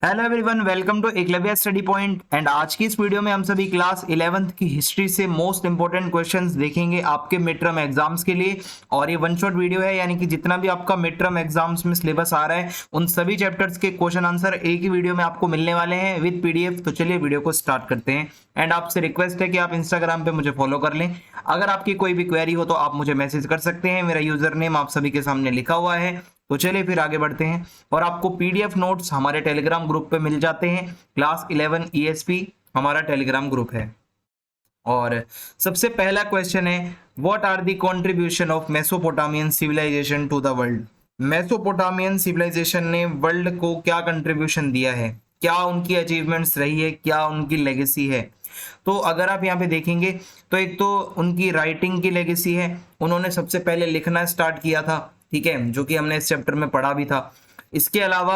Hello everyone, welcome to Eklavya study point. And आज की इस वीडियो में हम सभी क्लास 11th की हिस्ट्री से मोस्ट इंपोर्टेंट क्वेश्चंस देखेंगे आपके मिड टर्म एग्जाम्स के लिए। और ये वन शॉट वीडियो है, यानी कि जितना भी आपका मिड टर्म एग्जाम्स में सिलेबस आ रहा है उन सभी चैप्टर्स के क्वेश्चन आंसर एक ही वीडियो में आपको मिलने वाले हैं विद पीडीएफ। तो चलिए वीडियो को स्टार्ट करते हैं। एंड आपसे रिक्वेस्ट है कि आप इंस्टाग्राम पे मुझे फॉलो कर लें। अगर आपकी कोई भी क्वेरी हो तो आप मुझे मैसेज कर सकते हैं। मेरा यूजर नेम आप सभी के सामने लिखा हुआ है। तो चलिए फिर आगे बढ़ते हैं। और आपको पीडीएफ नोट्स हमारे टेलीग्राम ग्रुप पे मिल जाते हैं। क्लास 11 ईएसपी हमारा टेलीग्राम ग्रुप है। और सबसे पहला क्वेश्चन है, what are the contribution of Mesopotamian civilisation to the world. Mesopotamian civilisation ने वर्ल्ड को क्या कंट्रीब्यूशन दिया है, क्या उनकी अचीवमेंट्स रही है, क्या उनकी लेगेसी है। तो अगर आप यहाँ पे देखेंगे तो एक तो उनकी राइटिंग की लेगेसी है। उन्होंने सबसे पहले लिखना स्टार्ट किया था, ठीक है, जो कि हमने इस चैप्टर में पढ़ा भी था। इसके अलावा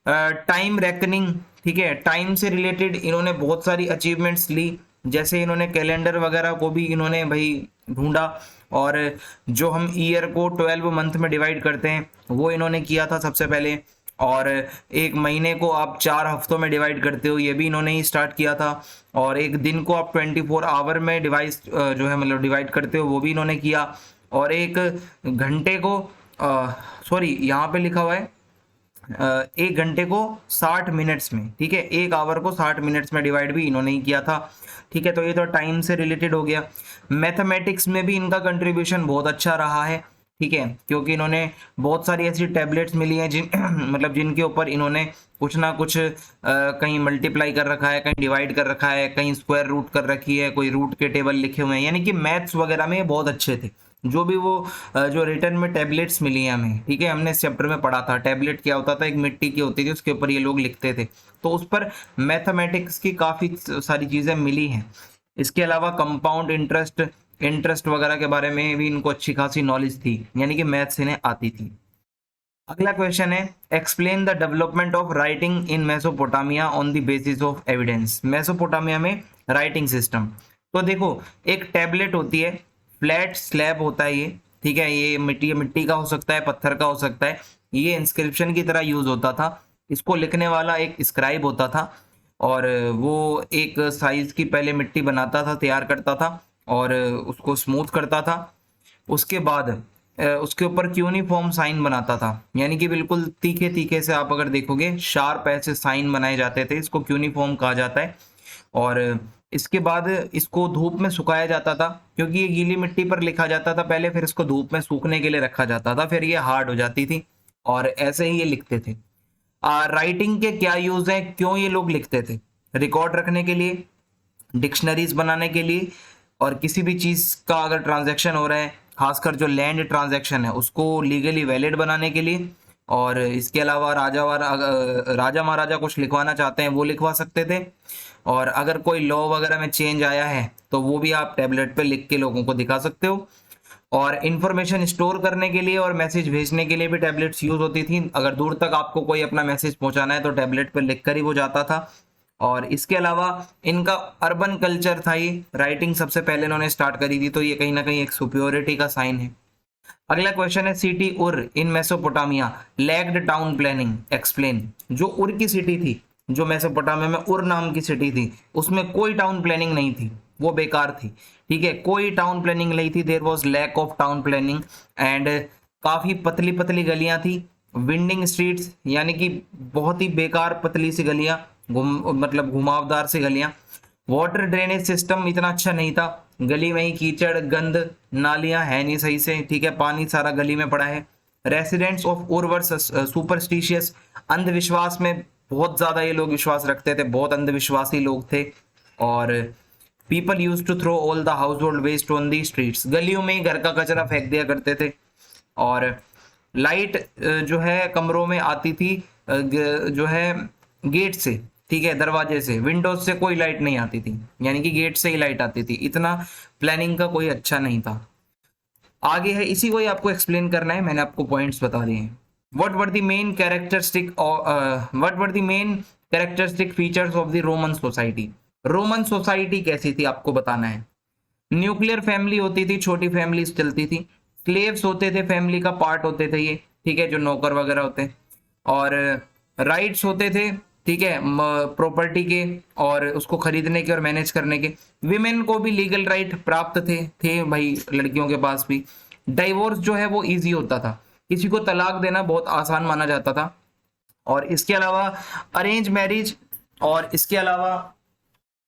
टाइम रेकनिंग, ठीक है, टाइम से रिलेटेड इन्होंने बहुत सारी अचीवमेंट्स ली। जैसे इन्होंने कैलेंडर वगैरह को भी इन्होंने भाई ढूंढा। और जो हम ईयर को 12 मंथ में डिवाइड करते हैं वो इन्होंने किया था सबसे पहले। और एक महीने को आप 4 हफ्तों में डिवाइड करते हो, ये भी इन्होंने ही स्टार्ट किया था। और एक दिन को आप 24 आवर में डिवाइस जो है मतलब डिवाइड करते हो, वो भी इन्होंने किया। और एक घंटे को सॉरी यहाँ पे लिखा हुआ है एक घंटे को 60 मिनट्स में, ठीक है, एक आवर को 60 मिनट्स में डिवाइड भी इन्होंने ही किया था। ठीक है, तो ये तो टाइम से रिलेटेड हो गया। मैथमेटिक्स में भी इनका कंट्रीब्यूशन बहुत अच्छा रहा है, ठीक है, क्योंकि इन्होंने बहुत सारी ऐसी टैबलेट्स मिली हैं जिन मतलब जिनके ऊपर इन्होंने कुछ ना कुछ कहीं मल्टीप्लाई कर रखा है, कहीं डिवाइड कर रखा है, कहीं स्क्वायर रूट कर रखी है, कोई रूट के टेबल लिखे हुए हैं। यानी कि मैथ्स वगैरह में बहुत अच्छे थे। जो भी वो जो रिटर्न में टैबलेट्स मिली हैं हमें, ठीक है, हमने इस चैप्टर में पढ़ा था। टैबलेट क्या होता था, एक मिट्टी की होती थी, उसके ऊपर ये लोग लिखते थे। तो उस पर मैथमेटिक्स की काफ़ी सारी चीज़ें मिली हैं। इसके अलावा कंपाउंड इंटरेस्ट वगैरह के बारे में भी इनको अच्छी खासी नॉलेज थी, यानी कि मैथ्स इन्हें आती थी। अगला क्वेश्चन है, explain the development of writing in Mesopotamia on the basis of evidence. Mesopotamia में राइटिंग सिस्टम, तो देखो एक टैबलेट होती है, फ्लैट स्लैब होता है ये, ठीक है, ये मिट्टी का हो सकता है, पत्थर का हो सकता है। ये इंस्क्रिप्शन की तरह यूज होता था। इसको लिखने वाला एक स्क्राइब होता था और वो एक साइज की पहले मिट्टी बनाता था, तैयार करता था और उसको स्मूथ करता था। उसके बाद उसके ऊपर क्यूनिफॉर्म साइन बनाता था, यानी कि बिल्कुल तीखे तीखे से, आप अगर देखोगे शार्प ऐसे साइन बनाए जाते थे, इसको क्यूनिफॉर्म कहा जाता है। और इसके बाद इसको धूप में सुखाया जाता था, क्योंकि ये गीली मिट्टी पर लिखा जाता था पहले, फिर इसको धूप में सूखने के लिए रखा जाता था, फिर ये हार्ड हो जाती थी और ऐसे ही ये लिखते थे। राइटिंग के क्या यूज है, क्यों ये लोग लिखते थे? रिकॉर्ड रखने के लिए, डिक्शनरीज बनाने के लिए, और किसी भी चीज का अगर ट्रांजैक्शन हो रहा है, खासकर जो लैंड ट्रांजैक्शन है उसको लीगली वैलिड बनाने के लिए। और इसके अलावा राजा महाराजा कुछ लिखवाना चाहते हैं वो लिखवा सकते थे। और अगर कोई लॉ वगैरह में चेंज आया है तो वो भी आप टैबलेट पे लिख के लोगों को दिखा सकते हो। और इंफॉर्मेशन स्टोर करने के लिए और मैसेज भेजने के लिए भी टैबलेट्स यूज होती थी। अगर दूर तक आपको कोई अपना मैसेज पहुंचाना है तो टैबलेट पर लिखकर ही वो जाता था। और इसके अलावा इनका अर्बन कल्चर था, ये राइटिंग सबसे पहले इन्होंने स्टार्ट करी थी, तो ये कहीं ना कहीं एक सुपियोरिटी का साइन है। अगला क्वेश्चन है, city Ur in Mesopotamia lacked town planning, explain. जो उर की सिटी थी, जो मेसोपोटामिया में उर नाम की सिटी थी, उसमें कोई टाउन प्लानिंग नहीं थी, वो बेकार थी, ठीक है, कोई टाउन प्लानिंग नहीं थी। There was lack of town planning and काफी पतली पतली गलियां थी, विंडिंग स्ट्रीट्स, यानी कि बहुत ही बेकार पतली सी गलियां, मतलब घुमावदार सी गलियां। वाटर ड्रेनेज सिस्टम इतना अच्छा नहीं था, गली में ही कीचड़, गंद, नालियां है नहीं सही से, ठीक है, पानी सारा गली में पड़ा है। रेसिडेंट्स ऑफ उर्वर सुपरस्टिशियस, अंधविश्वास में बहुत ज्यादा ये लोग विश्वास रखते थे, बहुत अंधविश्वासी लोग थे। और people use to throw all the household waste on the streets, गलियों में ही घर का कचरा फेंक दिया करते थे। और लाइट जो है कमरों में आती थी जो है गेट से, ठीक है, दरवाजे से, विंडोज से कोई लाइट नहीं आती थी, यानी कि गेट से ही लाइट आती थी। इतना प्लानिंग का कोई अच्छा नहीं था। आगे है, इसी को ही आपको एक्सप्लेन करना है, मैंने आपको पॉइंट्स बता दिए हैं। What were the main characteristic features of the Roman society. Roman society कैसी थी आपको बताना है। न्यूक्लियर फैमिली होती थी, छोटी फैमिलीज चलती थी। स्लेव्स होते थे, फैमिली का पार्ट होते थे ये, ठीक है, जो नौकर वगैरह होते हैं। और राइट्स होते थे, ठीक है, प्रॉपर्टी के और उसको खरीदने के और मैनेज करने के। विमेन को भी लीगल राइट प्राप्त थे भाई, लड़कियों के पास भी। डाइवोर्स जो है वो इजी होता था, किसी को तलाक देना बहुत आसान माना जाता था। और इसके अलावा अरेंज मैरिज और इसके अलावा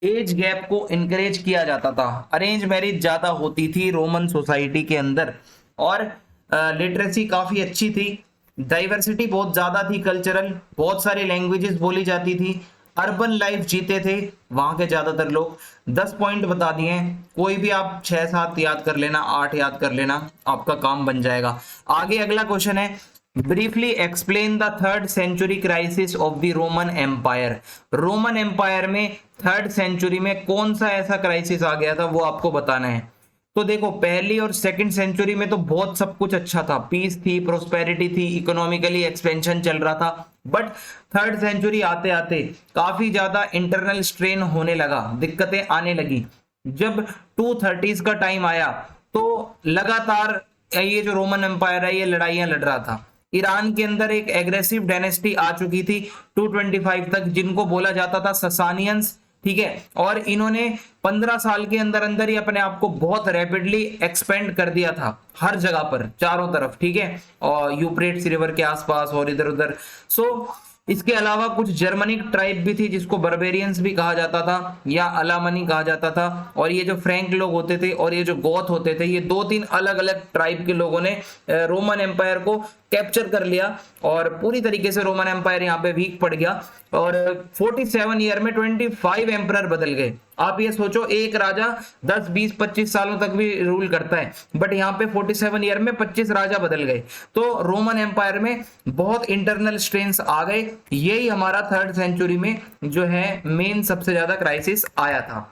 एज गैप को इनकरेज किया जाता था। अरेंज मैरिज ज्यादा होती थी रोमन सोसाइटी के अंदर, और लिटरेसी काफी अच्छी थी। डाइवर्सिटी बहुत ज्यादा थी, कल्चरल, बहुत सारी लैंग्वेजेस बोली जाती थी। अर्बन लाइफ जीते थे वहां के ज्यादातर लोग। 10 पॉइंट बता दिए हैं, कोई भी आप 6-7 याद कर लेना, 8 याद कर लेना, आपका काम बन जाएगा। आगे अगला क्वेश्चन है, briefly explain the 3rd century crisis of the Roman Empire. Roman Empire में 3rd सेंचुरी में कौन सा ऐसा क्राइसिस आ गया था वो आपको बताना है। तो देखो, पहली और 2nd सेंचुरी में तो बहुत सब कुछ अच्छा था, पीस थी, प्रोस्पेरिटी थी, इकोनॉमिकली एक्सपेंशन चल रहा था। बट 3rd सेंचुरी आते आते काफी ज्यादा इंटरनल स्ट्रेन होने लगा, दिक्कतें आने लगी। जब 230s का टाइम आया तो लगातार ये जो रोमन एम्पायर है ये लड़ाइयां लड़ रहा था। ईरान के अंदर एक एग्रेसिव डायनेस्टी आ चुकी थी 225 तक, जिनको बोला जाता था ससानियंस, ठीक है। और इन्होंने 15 साल के अंदर अंदर ही अपने आप को बहुत रैपिडली एक्सपेंड कर दिया था हर जगह पर, चारों तरफ, ठीक है, और यूफ्रेट्स रिवर के आसपास और इधर उधर। सो इसके अलावा कुछ जर्मनिक ट्राइब भी थी जिसको बर्बेरियंस भी कहा जाता था या अलामनी कहा जाता था। और ये जो फ्रैंक लोग होते थे और ये जो गोथ होते थे, ये 2-3 अलग अलग ट्राइब के लोगों ने रोमन एम्पायर को कैप्चर कर लिया और पूरी तरीके से रोमन एम्पायर यहाँ पे वीक पड़ गया। और 47 ईयर में 25 एम्परर बदल गए। आप ये सोचो, एक राजा 10, 20, 25 सालों तक भी रूल करता है, बट यहाँ पे 47 ईयर में 25 राजा बदल गए। तो रोमन एम्पायर में बहुत इंटरनल स्ट्रेन्स आ गए। यही हमारा 3rd सेंचुरी में जो है मेन सबसे ज्यादा क्राइसिस आया था।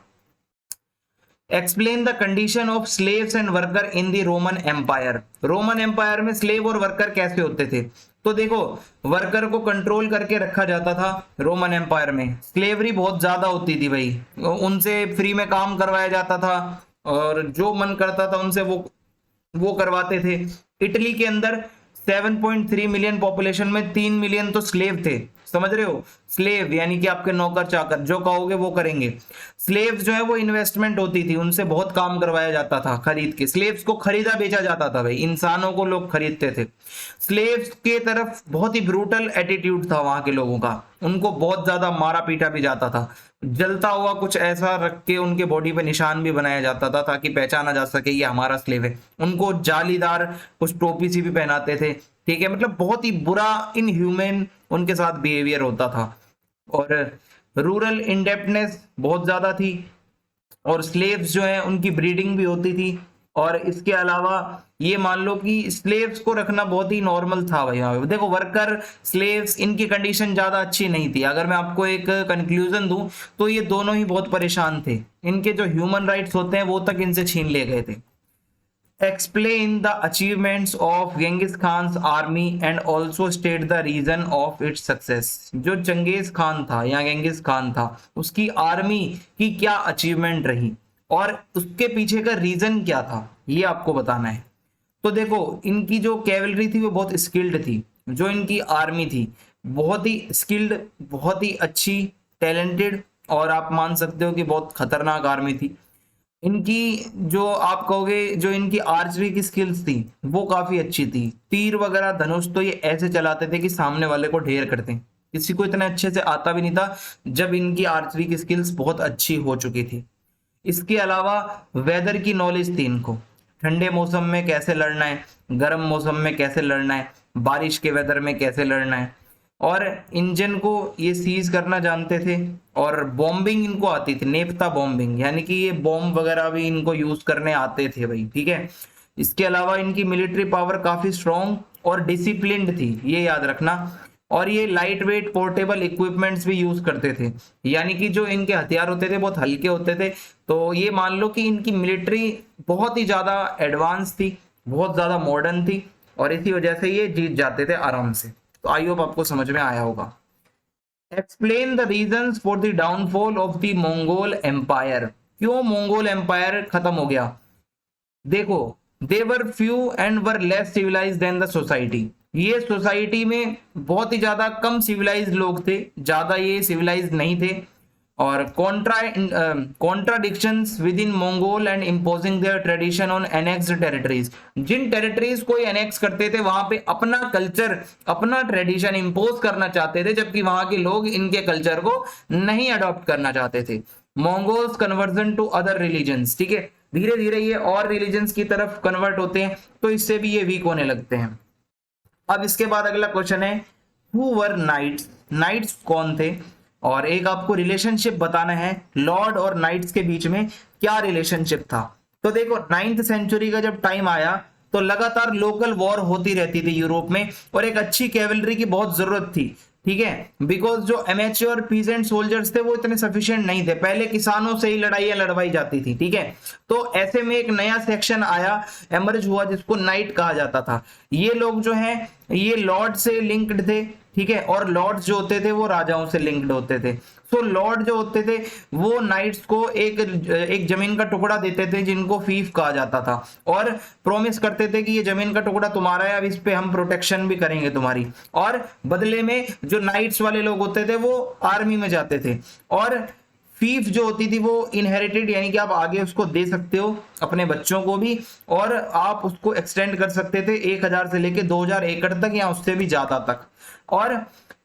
Explain the condition of slaves and worker in the Roman Empire. Roman Empire में स्लेव और वर्कर कैसे होते थे? तो देखो, वर्कर को कंट्रोल करके रखा जाता था रोमन एम्पायर में। स्लेवरी बहुत ज्यादा होती थी भाई, उनसे फ्री में काम करवाया जाता था और जो मन करता था उनसे वो करवाते थे। इटली के अंदर 7.3 मिलियन पॉपुलेशन में 3 मिलियन तो स्लेव थे, समझ रहे हो? स्लेव यानी कि आपके नौकर चाकर, जो कहोगे वो करेंगे। स्लेव्स जो है वो इन्वेस्टमेंट होती थी, उनसे बहुत काम करवाया जाता था खरीद के। स्लेव्स को खरीदा बेचा जाता था भाई, इंसानों को लोग खरीदते थे। स्लेव्स के तरफ बहुत ही ब्रूटल एटीट्यूड था वहां के लोगों का, उनको बहुत ज्यादा मारा पीटा भी जाता था। जलता हुआ कुछ ऐसा रख के उनके बॉडी पे निशान भी बनाया जाता था ताकि पहचाना जा सके ये हमारा स्लेव है। उनको जालीदार कुछ टोपी सी भी पहनाते थे, ठीक है, मतलब बहुत ही बुरा, इनह्यूमन उनके साथ बिहेवियर होता था। और रूरल इंडेप्टनेस बहुत ज्यादा थी और स्लेव्स जो है उनकी ब्रीडिंग भी होती थी। और इसके अलावा ये मान लो कि स्लेव्स को रखना बहुत ही नॉर्मल था भाई। यहाँ पे देखो, वर्कर स्लेव्स इनकी कंडीशन ज्यादा अच्छी नहीं थी। अगर मैं आपको एक कंक्लूजन दूं तो ये दोनों ही बहुत परेशान थे, इनके जो ह्यूमन राइट्स होते हैं वो तक इनसे छीन लिए गए थे। Explain the achievements of Genghis Khan's army and also state the reason of its success. जो चंगेज खान था या गेंगिस खान था, उसकी आर्मी की क्या अचीवमेंट रही और उसके पीछे का रीजन क्या था, ये आपको बताना है। तो देखो, इनकी जो कैवलरी थी वो बहुत स्किल्ड थी, जो इनकी आर्मी थी बहुत ही स्किल्ड, बहुत ही अच्छी, टैलेंटेड, और आप मान सकते हो कि बहुत खतरनाक आर्मी थी। इनकी जो आप कहोगे जो इनकी आर्चरी की स्किल्स थी वो काफी अच्छी थी। तीर वगैरह धनुष तो ये ऐसे चलाते थे कि सामने वाले को ढेर करते, किसी को इतना अच्छे से आता भी नहीं था जब इनकी आर्चरी की स्किल्स बहुत अच्छी हो चुकी थी। इसके अलावा वेदर की नॉलेज थी इनको, ठंडे मौसम में कैसे लड़ना है, गर्म मौसम में कैसे लड़ना है, बारिश के वेदर में कैसे लड़ना है। और इंजन को ये सीज करना जानते थे और बॉम्बिंग इनको आती थी, नेफ्ता बॉम्बिंग, यानी कि ये बॉम्ब वगैरह भी इनको यूज करने आते थे भाई, ठीक है। इसके अलावा इनकी मिलिट्री पावर काफी स्ट्रॉन्ग और डिसिप्लिन्ड थी, ये याद रखना। और ये लाइट वेट पोर्टेबल इक्विपमेंट्स भी यूज करते थे, यानी कि जो इनके हथियार होते थे बहुत हल्के होते थे। तो ये मान लो कि इनकी मिलिट्री बहुत ही ज्यादा एडवांस थी, बहुत ज्यादा मॉडर्न थी, और इसी वजह से ये जीत जाते थे आराम से। तो आई होप आपको समझ में आया होगा। Explain the reasons for the downfall of the Mongol empire. क्यों मंगोल एम्पायर खत्म हो गया? देखो, they were few and were less civilized than the society. ये सोसाइटी में बहुत ही ज्यादा कम सिविलाइज्ड लोग थे, ज्यादा ये सिविलाइज्ड नहीं थे, और contradictions within Mongol and imposing their tradition on annexed territories. जिन टेरिटरीज को एनेक्स करते थे वहां पे अपना कल्चर, अपना ट्रेडिशन इम्पोज करना चाहते थे, जबकि वहां के लोग इनके कल्चर को नहीं अडॉप्ट करना चाहते थे। Mongols conversion to other religions, ठीक है, धीरे धीरे ये और रिलीजन्स की तरफ कन्वर्ट होते हैं, तो इससे भी ये वीक होने लगते हैं। अब इसके बाद अगला क्वेश्चन है, हु वर नाइट्स, नाइट्स कौन थे, और एक आपको रिलेशनशिप बताना है लॉर्ड और नाइट्स के बीच में क्या रिलेशनशिप था। तो देखो 9th सेंचुरी का जब टाइम आया तो लगातार लोकल वॉर होती रहती थी यूरोप में, और एक अच्छी कैवलरी की बहुत जरूरत थी, ठीक है, बिकॉज जो एमेच्योर पीजेंट सोल्जर्स थे वो इतने सफिशिएंट नहीं थे, पहले किसानों से ही लड़ाइयां लड़वाई जाती थी, ठीक है। तो ऐसे में एक नया सेक्शन आया, एमर्ज हुआ, जिसको नाइट कहा जाता था। ये लोग जो हैं ये लॉर्ड से लिंक्ड थे, ठीक है, और लॉर्ड्स जो होते थे वो राजाओं से लिंक्ड होते थे। सो लॉर्ड जो होते थे वो नाइट्स को एक जमीन का टुकड़ा देते थे जिनको फीफ कहा जाता था, और प्रॉमिस करते थे कि ये जमीन का टुकड़ा तुम्हारा है, अब इस पे हम प्रोटेक्शन भी करेंगे तुम्हारी, और बदले में जो नाइट्स वाले लोग होते थे वो आर्मी में जाते थे, और फीफ जो होती थी वो इनहेरिटेड, यानी कि आप आगे उसको दे सकते हो अपने बच्चों को भी, और आप उसको एक्सटेंड कर सकते थे 1000 से लेके 2000 एकड़ तक या उससे भी ज्यादा तक। और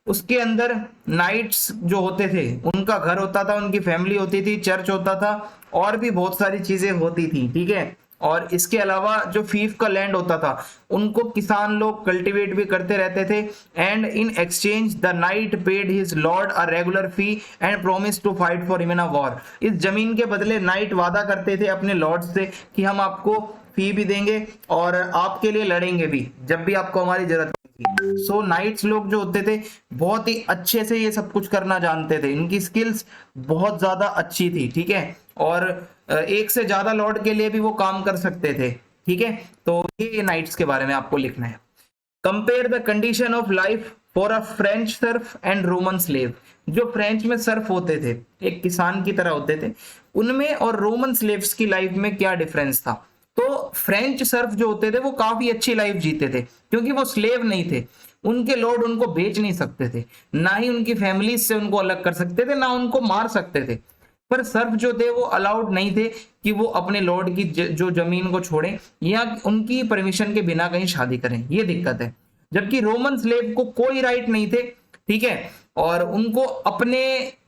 उसके अंदर नाइट्स जो होते थे उनका घर होता था, उनकी फैमिली होती थी, चर्च होता था, और भी बहुत सारी चीजें होती थी, ठीक है। और इसके अलावा जो फीफ का लैंड होता था उनको किसान लोग कल्टीवेट भी करते रहते थे, and in exchange the knight paid his lord a regular fee and promise to fight for him in a war. इस जमीन के बदले नाइट वादा करते थे अपने लॉर्ड से कि हम आपको फी भी देंगे और आपके लिए लड़ेंगे भी जब भी आपको हमारी जरूरत थी। सो नाइट्स लोग जो होते थे बहुत ही अच्छे से ये सब कुछ करना जानते थे, इनकी स्किल्स बहुत ज्यादा अच्छी थी, ठीक है, और एक से ज्यादा लॉर्ड के लिए भी वो काम कर सकते थे, ठीक है। तो ये नाइट्स के बारे में आपको लिखना है। Compare the condition of life for a French Surf and Roman slave. जो फ्रेंच में सर्फ होते थे, एक किसान की तरह होते थे, उनमें और रोमन स्लेव्स की लाइफ में क्या डिफरेंस था। तो फ्रेंच सर्फ जो होते थे वो काफी अच्छी लाइफ जीते थे, क्योंकि वो स्लेव नहीं थे, उनके लॉर्ड उनको बेच नहीं सकते थे, ना ही उनकी फैमिली से उनको अलग कर सकते थे, ना उनको मार सकते थे। पर सर्फ जो थे वो अलाउड नहीं थे कि वो अपने लॉर्ड की जो जमीन को छोड़ें या उनकी परमिशन के बिना कहीं शादी करें, ये दिक्कत है। जबकि रोमन स्लेव को कोई राइट नहीं थे, ठीक है, और उनको अपने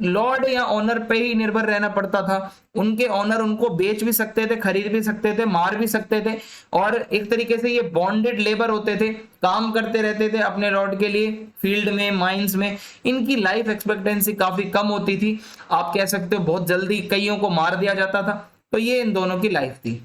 लॉर्ड या ऑनर पे ही निर्भर रहना पड़ता था। उनके ऑनर उनको बेच भी सकते थे, खरीद भी सकते थे, मार भी सकते थे, और एक तरीके से ये बॉन्डेड लेबर होते थे, काम करते रहते थे अपने लॉर्ड के लिए फील्ड में, माइंस में। इनकी लाइफ एक्सपेक्टेंसी काफी कम होती थी, आप कह सकते हो बहुत जल्दी कईयों को मार दिया जाता था। तो ये इन दोनों की लाइफ थी।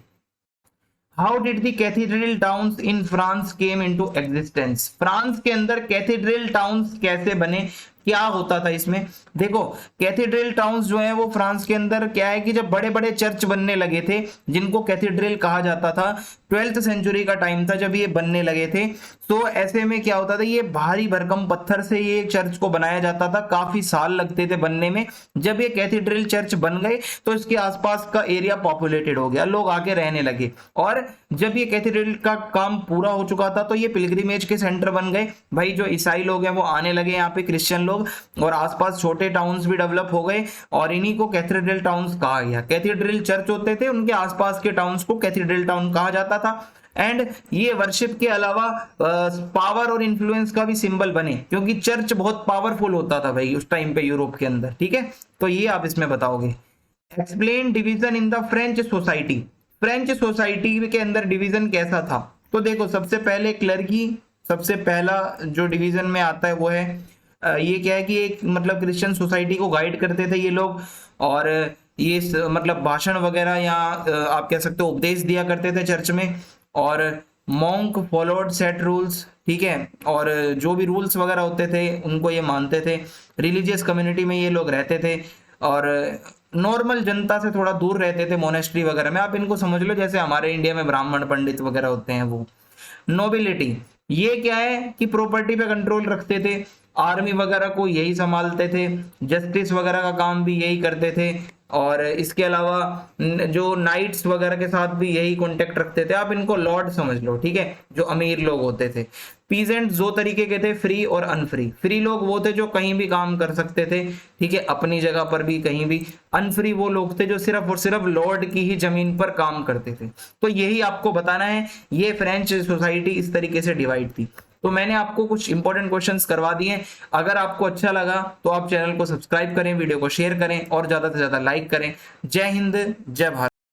How did the cathedral towns in France came into existence. France के अंदर कैथीड्रल टाउन्स कैसे बने, क्या होता था इसमें। देखो कैथीड्रल टाउन्स जो है वो फ्रांस के अंदर क्या है कि जब बड़े बड़े चर्च बनने लगे थे जिनको कैथीड्रल कहा जाता था, 12th सेंचुरी का टाइम था जब ये बनने लगे थे। तो ऐसे में क्या होता था, ये भारी भरकम पत्थर से ये चर्च को बनाया जाता था, काफी साल लगते थे बनने में। जब ये कैथीड्रल चर्च बन गए तो इसके आसपास का एरिया पॉपुलेटेड हो गया, लोग आके रहने लगे, और जब ये कैथीड्रल का काम पूरा हो चुका था तो ये पिलग्रिमेज के सेंटर बन गए। भाई जो ईसाई लोग हैं वो आने लगे यहाँ पे, क्रिश्चियन लोग, और आसपास छोटे टाउन्स भी डेवलप हो गए, और इन्हीं को कैथीड्रल टाउन्स कहा गया। कैथीड्रल चर्च होते थे, उनके आसपास के टाउन्स को कैथीड्रल टाउन कहा जाता था। एंड ये वर्शिप के अलावा पावर और इन्फ्लुएंस का भी सिंबल बने, क्योंकि चर्च बहुत पावरफुल होता था भाई उस टाइम पे यूरोप के अंदर, ठीक है। तो ये आप इसमें बताओगे। Explain division in the French society. French society के अंदर डिवीजन कैसा था। तो देखो सबसे पहले क्लर्की, सबसे पहला जो डिवीजन में आता है वो है ये क्या है कि एक मतलब क्रिश्चियन सोसाइटी को गाइड करते थे ये लोग, और ये मतलब भाषण वगैरह या आप कह सकते हो उपदेश दिया करते थे चर्च में। और मॉन्क फॉलोड सेट रूल्स, ठीक है, और जो भी रूल्स वगैरह होते थे उनको ये मानते थे। रिलीजियस कम्युनिटी में ये लोग रहते थे, और नॉर्मल जनता से थोड़ा दूर रहते थे मोनेस्ट्री वगैरह में। आप इनको समझ लो जैसे हमारे इंडिया में ब्राह्मण पंडित वगैरह होते हैं वो। नोबिलिटी, ये क्या है कि प्रॉपर्टी पे कंट्रोल रखते थे, आर्मी वगैरह को यही संभालते थे, जस्टिस वगैरह का काम भी यही करते थे, और इसके अलावा जो नाइट्स वगैरह के साथ भी यही कांटेक्ट रखते थे। आप इनको लॉर्ड समझ लो, ठीक है, जो अमीर लोग होते थे। पीजेंट दो तरीके के थे, फ्री और अनफ्री। फ्री लोग वो थे जो कहीं भी काम कर सकते थे, ठीक है, अपनी जगह पर भी कहीं भी। अनफ्री वो लोग थे जो सिर्फ और सिर्फ लॉर्ड की ही जमीन पर काम करते थे। तो यही आपको बताना है, ये फ्रेंच सोसाइटी इस तरीके से डिवाइड थी। तो मैंने आपको कुछ इंपॉर्टेंट क्वेश्चंस करवा दिए। अगर आपको अच्छा लगा तो आप चैनल को सब्सक्राइब करें, वीडियो को शेयर करें और ज्यादा से ज्यादा लाइक करें। जय हिंद, जय भारत।